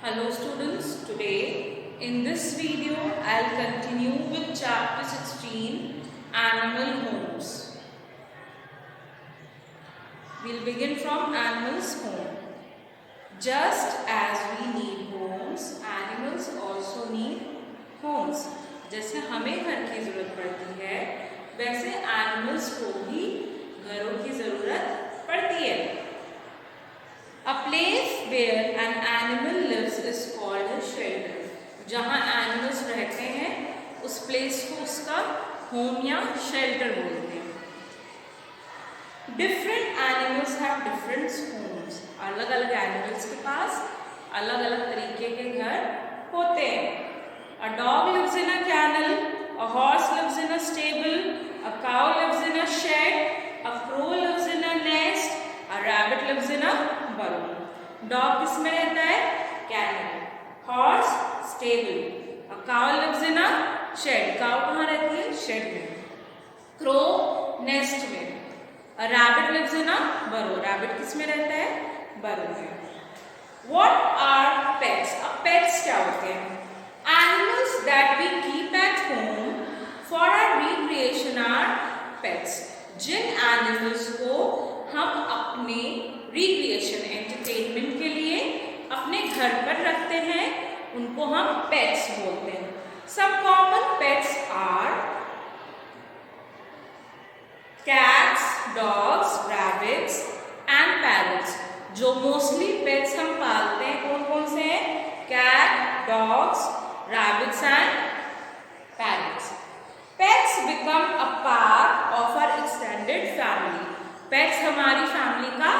Hello students, today in this video I'll continue with chapter 16 Animal Homes. We'll begin from Animals Home. Just as we need homes, animals also need homes. जैसे हमें घर की ज़रूरत पड़ती है वैसे animals को भी घरों की ज़रूरत पड़ती है. A place where an animal lives is called a shelter. जहाँ एनिमल्स रहते हैं उस प्लेस को उसका होम या शेल्टर बोलते हैं. Different animals have different homes. अलग अलग एनिमल्स के पास अलग अलग तरीके के घर होते हैं. A dog lives in a kennel, a horse lives in a stable, a cow lives in a shed, a crow lives in a nest, a rabbit lives in a burrow. Dog किस में रहता है? Kennel. Horse stable. A cow lives in a shed. Cow कहाँ रहती है? Shade में. Crow nest में. A rabbit lives in अ बरो. रैबिट किस में रहता है? बरो में. What are pets? अब पेट्स क्या होते हैं? Animals that we keep at home for our recreation are pets. जिन एनिमल्स को हम अपने रिक्रिएशन एंटरटेनमेंट के लिए अपने घर पर रखते हैं उनको हम पेट्स बोलते हैं. Some common pets are cats, dogs, rabbits and parrots. जो मोस्टली पेट्स हम पालते हैं कौन कौन से हैं? Cat, dogs, rabbits and parrots. Pets become a part of our extended family. Pets हमारी फैमिली का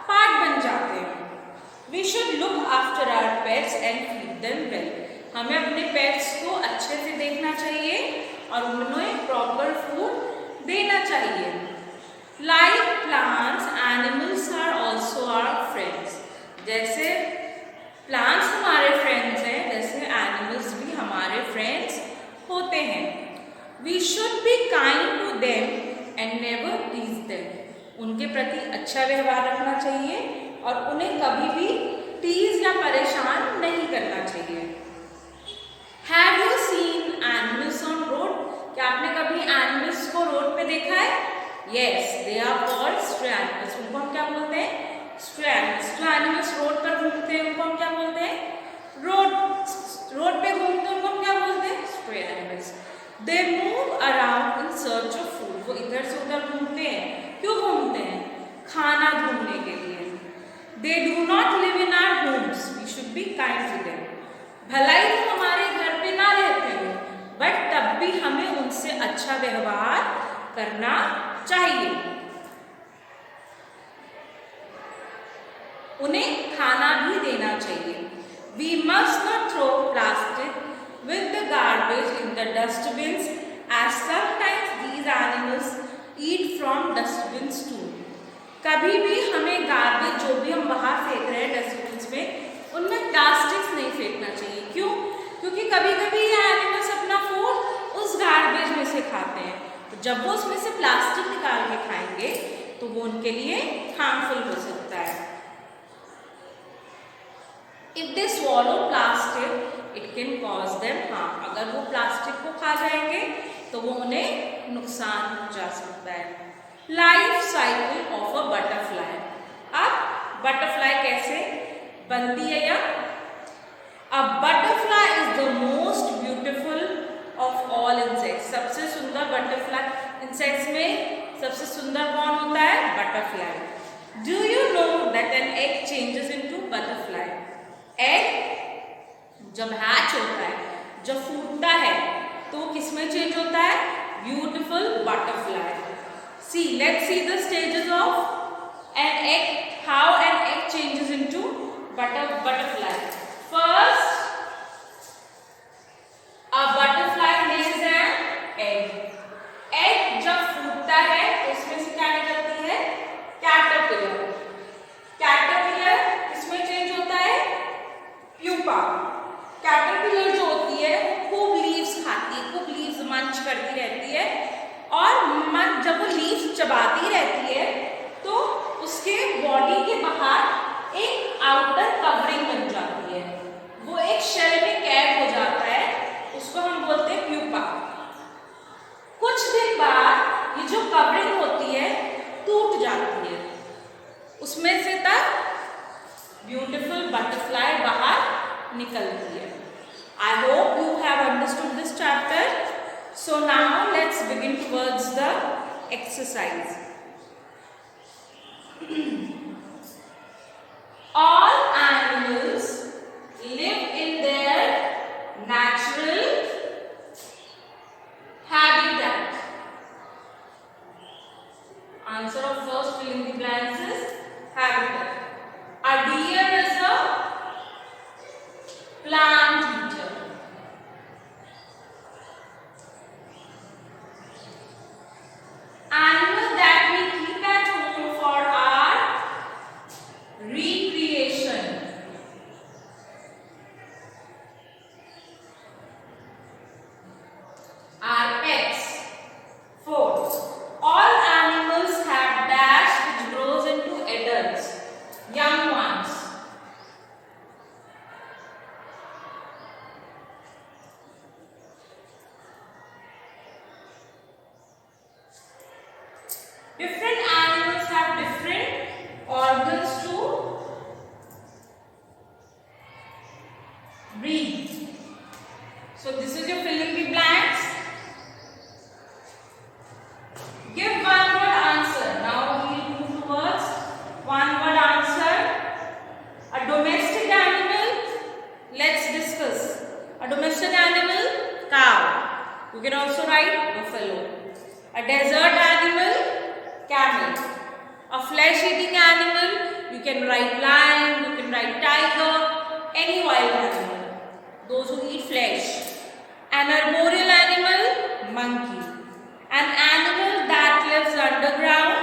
पार्ट बन जाते हैं. We should look after our pets and feed them well. हमें अपने पेट्स को अच्छे से देखना चाहिए और उन्हें प्रॉपर फूड देना चाहिए. Like plants, animals are also our friends. जैसे प्लांट्स हमारे फ्रेंड्स हैं वैसे एनिमल्स भी हमारे फ्रेंड्स होते हैं. We should be kind to them and never tease them. उनके प्रति अच्छा व्यवहार रखना चाहिए और उन्हें कभी भी टीज या परेशान नहीं करना चाहिए. Have you seen animals on road? क्या आपने कभी एनिमल्स को रोड पे देखा है? Yes, they are called stray animals. उनको हम क्या बोलते हैं? Stray animals. जो एनिमल्स रोड पर घूमते हैं उनको हम क्या बोलते हैं? रोड पे घूमते हैं उनको हम क्या बोलते हैं? Stray animals. They move around in search of food. वो इधर से उधर घूमते हैं. क्यों घूमते हैं? खाना ढूंढने के लिए. They do not live in our homes. We should be kind to them. भलाई वो हमारे घर पे ना रहते हो बट तब भी हमें उनसे अच्छा व्यवहार करना चाहिए. उन्हें खाना भी देना चाहिए. We must not throw plastic with the garbage in the dustbins as sometimes these animals eat from dustbins too. कभी भी हमें गार्बेज जो भी हम बाहर फेंक रहे हैं डस्टबिन्स में उनमें प्लास्टिक्स नहीं फेंकना चाहिए. क्यों? क्योंकि कभी कभी ये एनिमल्स अपना फूड उस गार्बेज में से खाते हैं. तो जब वो उसमें से प्लास्टिक निकाल के खाएंगे तो वो उनके लिए हार्मफुल हो सकता है. If they swallow plastic, it can cause them harm. अगर वो प्लास्टिक को खा जाएंगे तो वो उन्हें नुकसान पहुंचा सकता है. Life cycle of a butterfly. अब बटरफ्लाई कैसे बनती है या a butterfly is the most beautiful of all insects. सबसे सुंदर बटरफ्लाई इंसेक्ट्स में सबसे सुंदर कौन होता है? Butterfly. Do you know that an egg changes into butterfly? Egg जब हैच होता है, जब फूटता है तो किस में चेंज होता है? Beautiful butterfly. See, let's see the stages of an egg. How an egg changes into butterfly. First, a butterfly lays an egg. Egg जब फूटता है तो उसमें से क्या निकलती है? कैटरपिलर. कैटरपिलर किसमें चेंज होता है? प्यूपा. कैटरपिलर जो होती है खूब लीव्स खाती है, खूब लीव्स मंच करती रहती है और जब वो लीव्स चबाती रहती है तो उसके बॉडी के बाहर एक आउटर कवरिंग बनती बटरफ्लाई बाहर निकलती है. I hope you have understood this chapter. So now let's begin towards the exercise. All animals live in their natural habitat. Answer of first fill in the blanks is habitat. A deer is a plant eater. Animal that we keep at home for our recreation. Our pets. 4. All animals have dash which grows into adults, young ones. Different animals have different organs to breathe. So this is your fill in the blanks. Give one word answer. Now we will move towards one word answer. A domestic animal. Let's discuss. A domestic animal, cow. You can also write buffalo. A desert animal, camel. A flesh-eating animal, you can write lion, you can write tiger, any wild animal. Those who eat flesh. An arboreal animal, monkey. An animal that lives underground,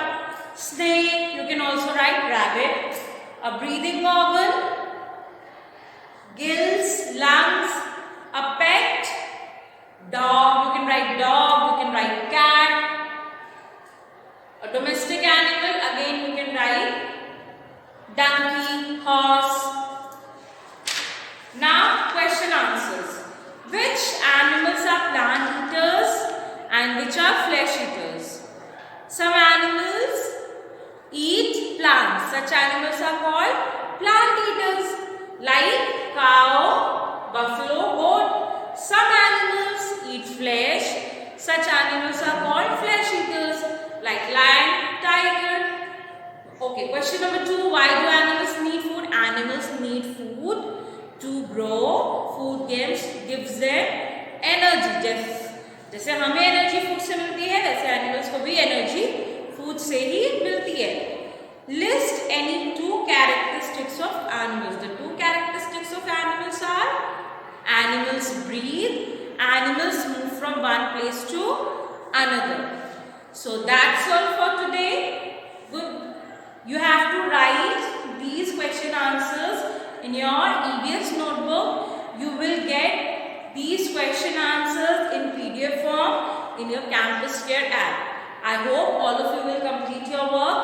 snake, you can also write rabbit. A breathing organ, gills, lungs. A pet, dog, you can write dog, you can write cat. A domestic animal, again you can write donkey, horse. Now question answers. Which animals are plant eaters and which are flesh eaters? Some animals eat plants. Such animals are called plant eaters, like cow, buffalo, goat. Some animals eat flesh. Such animals are called flesh eaters, like lion, tiger. Okay, question number 2. Why do animals need food? Animals need food to grow. Food gives them energy. जैसे हमें energy food से मिलती है, वैसे animals को भी energy food से ही मिलती है. List any 2 characteristics of animals. The 2 characteristics of animals are: animals breathe, animals move from one place to another. So that's all for today. Good. You have to write these question answers in your EVS notebook. You will get these question answers in PDF form in your Campus Care app. I hope all of you will complete your work.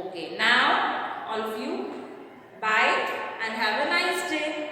Okay, now all of you, bye and have a nice day.